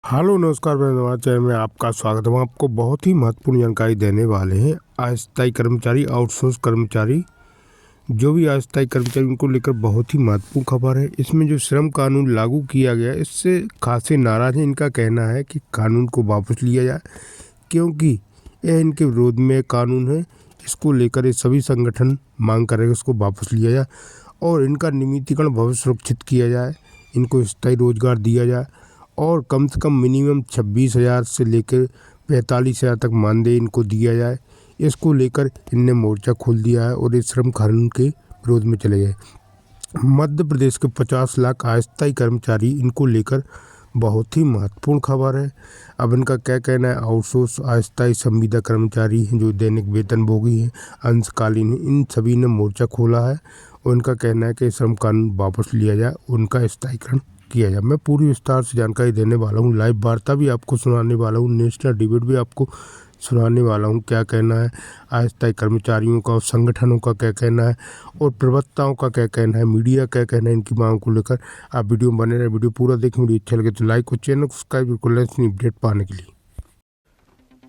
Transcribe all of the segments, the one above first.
Hello नमस्कार, मैं हमारे चैनल में आपका स्वागत है। हम आपको बहुत ही महत्वपूर्ण जानकारी देने वाले हैं। अस्थायी कर्मचारी, आउटसोर्स कर्मचारी, जो भी अस्थायी कर्मचारी, उनको लेकर बहुत ही महत्वपूर्ण खबर है। इसमें जो श्रम कानून लागू किया गया, इससे खासे नाराज हैं। इनका कहना है कि कानून को वापस लिया जाए, क्योंकि यह इनके विरोध में कानून है। इसको लेकर ये सभी संगठन मांग कर रहे हैं उसको वापस लिया जाए और इनका नियमितीकरण भविष्य सुरक्षित किया जाए, इनको स्थायी रोजगार दिया जाए और कम से कम मिनिमम 26,000 से लेकर 45,000 तक मानदेय इनको दिया जाए। इसको लेकर इनने मोर्चा खोल दिया है और इस श्रम कानून के विरोध में चले गए। मध्य प्रदेश के 50 लाख अस्थायी कर्मचारी, इनको लेकर बहुत ही महत्वपूर्ण खबर है। अब इनका क्या कहना है? आउटसोर्स, अस्थायी संविदा कर्मचारी हैं जो दैनिक वेतनभोगी हैं, अंशकालीन हैं, इन सभी ने मोर्चा खोला है और इनका कहना है कि श्रम कानून वापस लिया जाए, उनका स्थायीकरण किया जाए। मैं पूरी विस्तार से जानकारी देने वाला हूँ, लाइव वार्ता भी आपको सुनाने वाला हूँ, नेशनल डिबेट भी आपको सुनाने वाला हूँ। क्या कहना है अस्थायी कर्मचारियों का और संगठनों का क्या कहना है और प्रवक्ताओं का क्या कहना है, मीडिया क्या कहना है इनकी मांग को लेकर। आप वीडियो में बने रहे, वीडियो पूरा देखें। वीडियो अच्छा लगे तो लाइक और चैनल को सब्सक्राइब कर लें अपडेट पाने के लिए।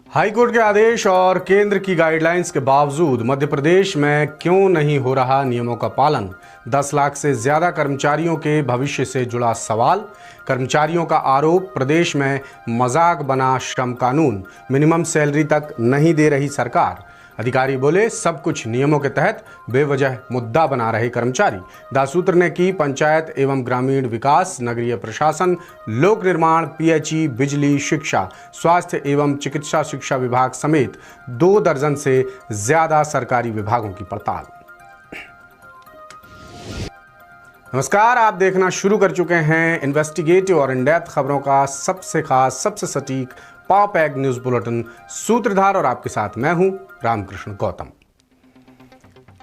हाईकोर्ट के आदेश और केंद्र की गाइडलाइंस के बावजूद मध्य प्रदेश में क्यों नहीं हो रहा नियमों का पालन? 10 लाख से ज्यादा कर्मचारियों के भविष्य से जुड़ा सवाल। कर्मचारियों का आरोप, प्रदेश में मजाक बना श्रम कानून, मिनिमम सैलरी तक नहीं दे रही सरकार। अधिकारी बोले सब कुछ नियमों के तहत, बेवजह मुद्दा बना रहे कर्मचारी। दासूत्र ने की पंचायत एवं ग्रामीण विकास, नगरीय प्रशासन, लोक निर्माण, पीएचई, बिजली, शिक्षा, स्वास्थ्य एवं चिकित्सा शिक्षा विभाग समेत 2 दर्जन से ज्यादा सरकारी विभागों की पड़ताल। नमस्कार, आप देखना शुरू कर चुके हैं इन्वेस्टिगेटिव और इन डेप्थ खबरों का सबसे खास, सबसे सटीक पॉप एग न्यूज बुलेटिन सूत्रधार, और आपके साथ मैं हूं रामकृष्ण गौतम।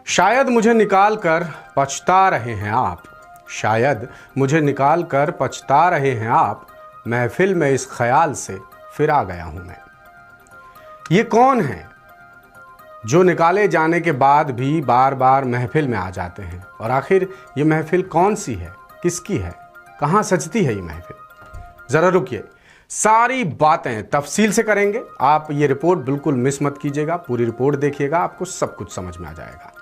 शायद मुझे निकाल कर पछता रहे हैं आप, शायद मुझे निकाल कर पछता रहे हैं आप, महफिल में इस ख्याल से फिर आ गया हूं मैं। ये कौन है जो निकाले जाने के बाद भी बार बार महफिल में आ जाते हैं? और आखिर ये महफिल कौन सी है, किसकी है, कहां सजती है ये महफिल? जरा रुकिए, सारी बातें तफसील से करेंगे। आप ये रिपोर्ट बिल्कुल मिस मत कीजिएगा, पूरी रिपोर्ट देखिएगा, आपको सब कुछ समझ में आ जाएगा।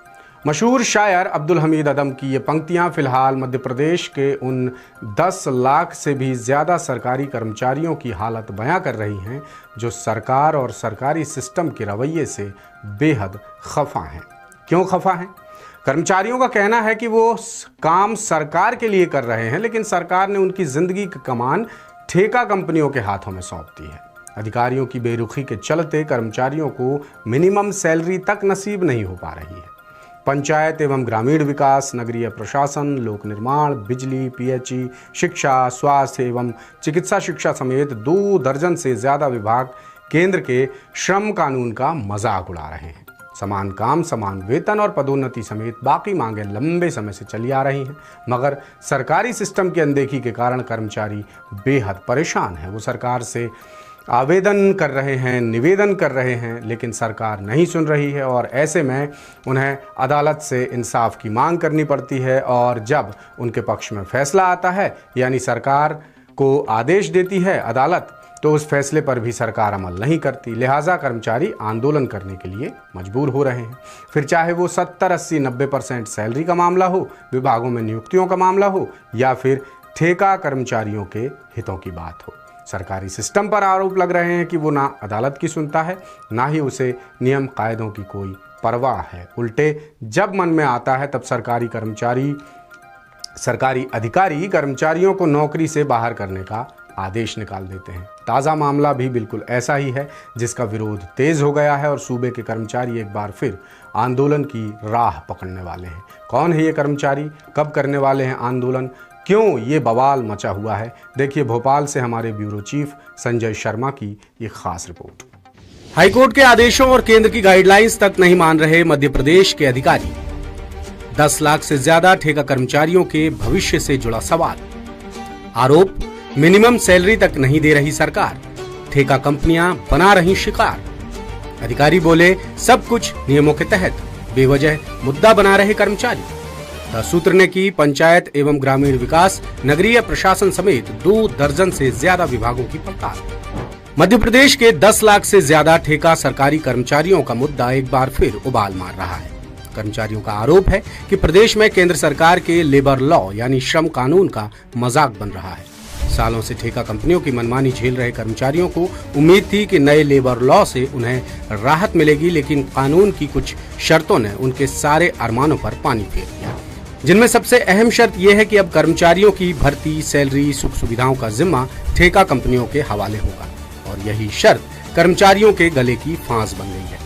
मशहूर शायर अब्दुल हमीद अदम की ये पंक्तियां फिलहाल मध्य प्रदेश के उन 10 लाख से भी ज्यादा सरकारी कर्मचारियों की हालत बयां कर रही हैं जो सरकार और सरकारी सिस्टम के रवैये से बेहद खफा हैं। क्यों खफा हैं? कर्मचारियों का कहना है कि वो काम सरकार के लिए कर रहे हैं, लेकिन सरकार ने उनकी जिंदगी की कमान ठेका कंपनियों के हाथों में सौंप दी है। अधिकारियों की बेरुखी के चलते कर्मचारियों को मिनिमम सैलरी तक नसीब नहीं हो पा रही है। पंचायत एवं ग्रामीण विकास, नगरीय प्रशासन, लोक निर्माण, बिजली, पीएचई, शिक्षा, स्वास्थ्य एवं चिकित्सा शिक्षा समेत 2 दर्जन से ज्यादा विभाग केंद्र के श्रम कानून का मजाक उड़ा रहे हैं। समान काम, समान वेतन और पदोन्नति समेत बाकी मांगे लंबे समय से चली आ रही हैं, मगर सरकारी सिस्टम की अनदेखी के कारण कर्मचारी बेहद परेशान हैं। वो सरकार से आवेदन कर रहे हैं, निवेदन कर रहे हैं, लेकिन सरकार नहीं सुन रही है और ऐसे में उन्हें अदालत से इंसाफ की मांग करनी पड़ती है। और जब उनके पक्ष में फैसला आता है, यानी सरकार को आदेश देती है अदालत, तो उस फैसले पर भी सरकार अमल नहीं करती। लिहाजा कर्मचारी आंदोलन करने के लिए मजबूर हो रहे हैं। फिर चाहे वो 70, 80, 90% सैलरी का मामला हो, विभागों में नियुक्तियों का मामला हो, या फिर ठेका कर्मचारियों के हितों की बात हो। सरकारी सिस्टम पर आरोप लग रहे हैं कि वो ना अदालत की सुनता है, ना ही उसे नियम कायदों की कोई परवाह है। उल्टे जब मन में आता है तब सरकारी अधिकारी कर्मचारियों को नौकरी से बाहर करने का आदेश निकाल देते हैं। ताज़ा मामला भी बिल्कुल ऐसा ही है, जिसका विरोध तेज हो गया है और सूबे के कर्मचारी एक बार फिर आंदोलन की राह पकड़ने वाले हैं। कौन है ये कर्मचारी, कब करने वाले हैं आंदोलन, क्यों ये बवाल मचा हुआ है? देखिए भोपाल से हमारे ब्यूरो चीफ संजय शर्मा की ये खास रिपोर्ट। हाईकोर्ट के आदेशों और केंद्र की गाइडलाइंस तक नहीं मान रहे मध्य प्रदेश के अधिकारी। 10 लाख से ज्यादा ठेका कर्मचारियों के भविष्य से जुड़ा सवाल। आरोप, मिनिमम सैलरी तक नहीं दे रही सरकार, ठेका कंपनियां बना रही शिकार। अधिकारी बोले सब कुछ नियमों के तहत, बेवजह मुद्दा बना रहे कर्मचारी। सूत्र ने की पंचायत एवं ग्रामीण विकास, नगरीय प्रशासन समेत 2 दर्जन से ज्यादा विभागों की पड़ताल। मध्य प्रदेश के 10 लाख से ज्यादा ठेका सरकारी कर्मचारियों का मुद्दा एक बार फिर उबाल मार रहा है। कर्मचारियों का आरोप है कि प्रदेश में केंद्र सरकार के लेबर लॉ यानी श्रम कानून का मजाक बन रहा है। सालों से ठेका कंपनियों की मनमानी झेल रहे कर्मचारियों को उम्मीद थी कि नए लेबर लॉ से उन्हें राहत मिलेगी, लेकिन कानून की कुछ शर्तों ने उनके सारे अरमानों पर पानी फेर दिया, जिनमें सबसे अहम शर्त यह है कि अब कर्मचारियों की भर्ती, सैलरी, सुख सुविधाओं का जिम्मा ठेका कंपनियों के हवाले होगा। और यही शर्त कर्मचारियों के गले की फांस बन गई है,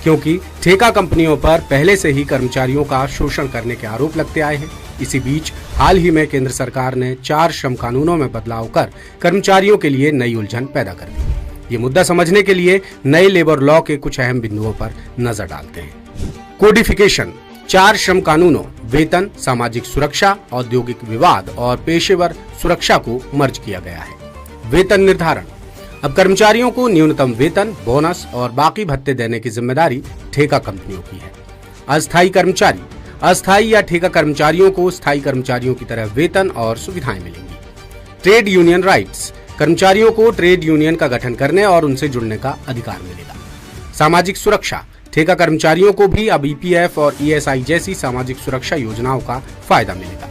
क्योंकि ठेका कंपनियों पर पहले से ही कर्मचारियों का शोषण करने के आरोप लगते आए हैं। इसी बीच हाल ही में केंद्र सरकार ने 4 श्रम कानूनों में बदलाव कर कर्मचारियों के लिए नई उलझन पैदा कर दी। ये मुद्दा समझने के लिए नए लेबर लॉ के कुछ अहम बिंदुओं पर नजर डालते हैं। कोडिफिकेशन 4 श्रम कानूनों वेतन, सामाजिक सुरक्षा, औद्योगिक विवाद और पेशेवर सुरक्षा को मर्ज किया गया है। वेतन निर्धारण, अब कर्मचारियों को न्यूनतम वेतन, बोनस और बाकी भत्ते देने की जिम्मेदारी ठेका कंपनियों की है। अस्थायी कर्मचारी, अस्थायी या ठेका कर्मचारियों को स्थायी कर्मचारियों की तरह वेतन और सुविधाएं मिलेंगी। ट्रेड यूनियन राइट्स, कर्मचारियों को ट्रेड यूनियन का गठन करने और उनसे जुड़ने का अधिकार मिलेगा। सामाजिक सुरक्षा, ठेका कर्मचारियों को भी अब ईपीएफ और ईएसआई जैसी सामाजिक सुरक्षा योजनाओं का फायदा मिलेगा।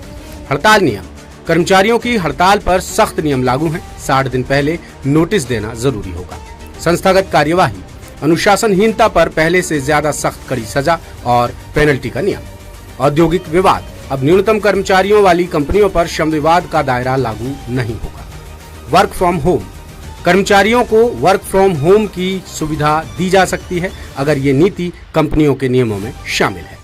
हड़ताल नियम, कर्मचारियों की हड़ताल पर सख्त नियम लागू हैं। 60 दिन पहले नोटिस देना जरूरी होगा। संस्थागत कार्यवाही, अनुशासनहीनता पर पहले से ज्यादा सख्त कड़ी सजा और पेनल्टी का नियम। औद्योगिक विवाद, अब न्यूनतम कर्मचारियों वाली कंपनियों पर श्रम विवाद का दायरा लागू नहीं होगा। वर्क फ्रॉम होम, कर्मचारियों को वर्क फ्रॉम होम की सुविधा दी जा सकती है अगर ये नीति कंपनियों के नियमों में शामिल है।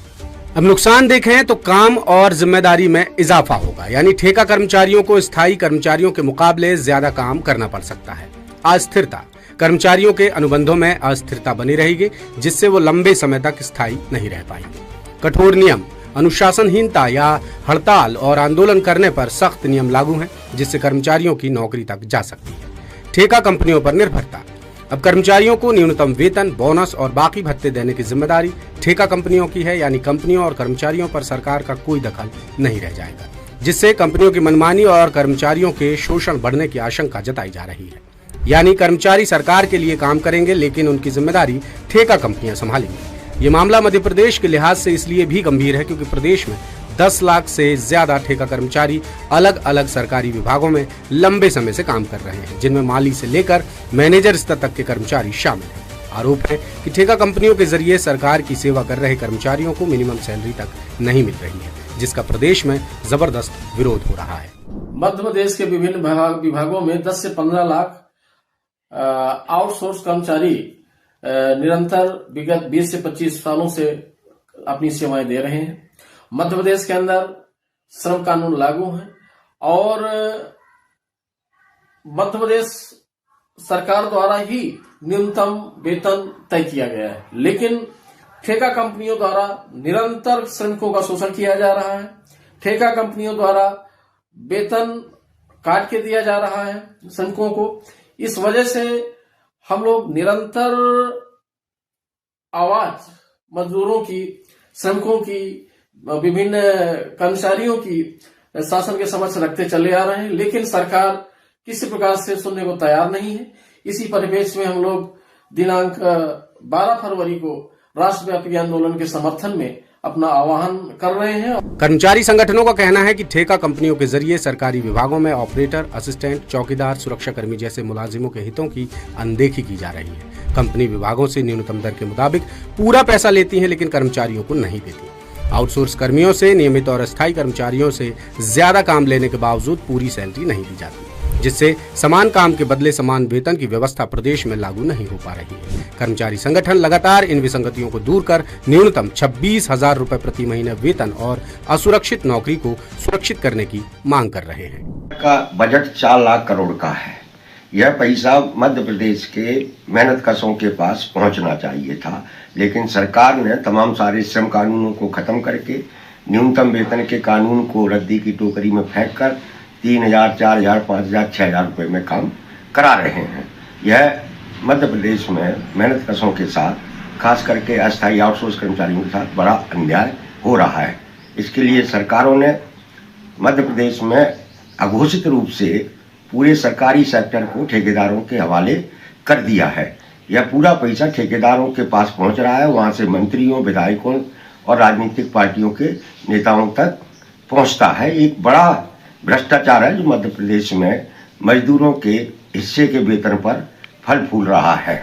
अब नुकसान देखें तो काम और जिम्मेदारी में इजाफा होगा, यानी ठेका कर्मचारियों को स्थायी कर्मचारियों के मुकाबले ज्यादा काम करना पड़ सकता है। अस्थिरता, कर्मचारियों के अनुबंधों में अस्थिरता बनी रहेगी, जिससे वो लंबे समय तक स्थायी नहीं रह पाएंगे। कठोर नियम, अनुशासनहीनता या हड़ताल और आंदोलन करने पर सख्त नियम लागू हैं, जिससे कर्मचारियों की नौकरी तक जा सकती है। ठेका कंपनियों पर निर्भरता, अब कर्मचारियों को न्यूनतम वेतन, बोनस और बाकी भत्ते देने की जिम्मेदारी ठेका कंपनियों की है, यानी कंपनियों और कर्मचारियों पर सरकार का कोई दखल नहीं रह जाएगा, जिससे कंपनियों की मनमानी और कर्मचारियों के शोषण बढ़ने की आशंका जताई जा रही है। यानी कर्मचारी सरकार के लिए काम करेंगे, लेकिन उनकी जिम्मेदारी ठेका कंपनियां संभालेंगी। ये मामला मध्य प्रदेश के लिहाज से इसलिए भी गंभीर है क्योंकि प्रदेश में 10 लाख से ज्यादा ठेका कर्मचारी अलग अलग सरकारी विभागों में लंबे समय से काम कर रहे हैं, जिनमें माली से लेकर मैनेजर स्तर तक के कर्मचारी शामिल हैं। आरोप है कि ठेका कंपनियों के जरिए सरकार की सेवा कर रहे कर्मचारियों को मिनिमम सैलरी तक नहीं मिल रही है, जिसका प्रदेश में जबरदस्त विरोध हो रहा है। मध्य प्रदेश के विभिन्न विभागों में 10 से 15 लाख आउटसोर्स कर्मचारी निरंतर विगत 20 से 25 सालों से अपनी सेवाएं दे रहे हैं। मध्य प्रदेश के अंदर श्रम कानून लागू है और मध्य प्रदेश सरकार द्वारा ही न्यूनतम वेतन तय किया गया है, लेकिन ठेका कंपनियों द्वारा निरंतर श्रमिकों का शोषण किया जा रहा है। ठेका कंपनियों द्वारा वेतन काट के दिया जा रहा है श्रमिकों को। इस वजह से हम लोग निरंतर आवाज मजदूरों की, श्रमिकों की, विभिन्न कर्मचारियों की शासन के समक्ष रखते चले आ रहे हैं, लेकिन सरकार किसी प्रकार से सुनने को तैयार नहीं है। इसी परिप्रेक्ष्य में हम लोग दिनांक 12 फरवरी को राष्ट्रव्यापी आंदोलन के समर्थन में अपना आह्वान कर रहे हैं। कर्मचारी संगठनों का कहना है कि ठेका कंपनियों के जरिए सरकारी विभागों में ऑपरेटर, असिस्टेंट, चौकीदार, सुरक्षाकर्मी जैसे मुलाजिमों के हितों की अनदेखी की जा रही है। कंपनी विभागों से न्यूनतम दर के मुताबिक पूरा पैसा लेती है, लेकिन कर्मचारियों को नहीं देती। आउटसोर्स कर्मियों से, नियमित और अस्थायी कर्मचारियों से ज्यादा काम लेने के बावजूद पूरी सैलरी नहीं दी जाती, जिससे समान काम के बदले समान वेतन की व्यवस्था प्रदेश में लागू नहीं हो पा रही है। कर्मचारी संगठन लगातार इन विसंगतियों को दूर कर न्यूनतम 26,000 रुपए प्रति महीने वेतन और असुरक्षित नौकरी को सुरक्षित करने की मांग कर रहे हैं। का बजट 4 लाख करोड़ का है। यह पैसा मध्य प्रदेश के मेहनतकशों के पास पहुंचना चाहिए था, लेकिन सरकार ने तमाम सारे श्रम कानूनों को खत्म करके न्यूनतम वेतन के कानून को रद्दी की टोकरी में फेंककर 3,000, 4,000, 5,000, 6,000 रुपये में काम करा रहे हैं। यह मध्य प्रदेश में मेहनतकशों के साथ, खास करके अस्थायी आउटसोर्स कर्मचारियों के साथ बड़ा अन्याय हो रहा है। इसके लिए सरकारों ने मध्य प्रदेश में अघोषित रूप से पूरे सरकारी सेक्टर को ठेकेदारों के हवाले कर दिया है। यह पूरा पैसा ठेकेदारों के पास पहुंच रहा है, वहां से मंत्रियों, विधायकों और राजनीतिक पार्टियों के नेताओं तक पहुंचता है। एक बड़ा भ्रष्टाचार है जो मध्य प्रदेश में मजदूरों के हिस्से के वेतन पर फल फूल रहा है।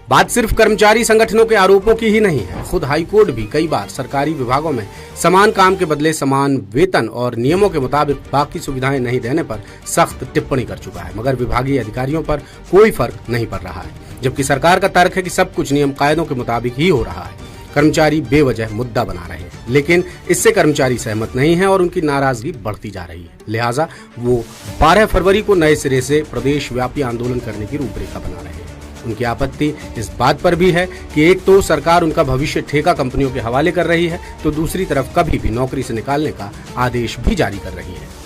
बात सिर्फ कर्मचारी संगठनों के आरोपों की ही नहीं है। खुद हाईकोर्ट भी कई बार सरकारी विभागों में समान काम के बदले समान वेतन और नियमों के मुताबिक बाकी सुविधाएं नहीं देने पर सख्त टिप्पणी कर चुका है, मगर विभागीय अधिकारियों पर कोई फर्क नहीं पड़ रहा है। जबकि सरकार का तर्क है कि सब कुछ नियम कायदों के मुताबिक ही हो रहा है। कर्मचारी बेवजह मुद्दा बना रहे हैं, लेकिन इससे कर्मचारी सहमत नहीं है और उनकी नाराजगी बढ़ती जा रही है। लिहाजा वो 12 फरवरी को नए सिरे से प्रदेश व्यापी आंदोलन करने की रूपरेखा बना रहे हैं। उनकी आपत्ति इस बात पर भी है कि एक तो सरकार उनका भविष्य ठेका कंपनियों के हवाले कर रही है, तो दूसरी तरफ कभी भी नौकरी से निकालने का आदेश भी जारी कर रही है।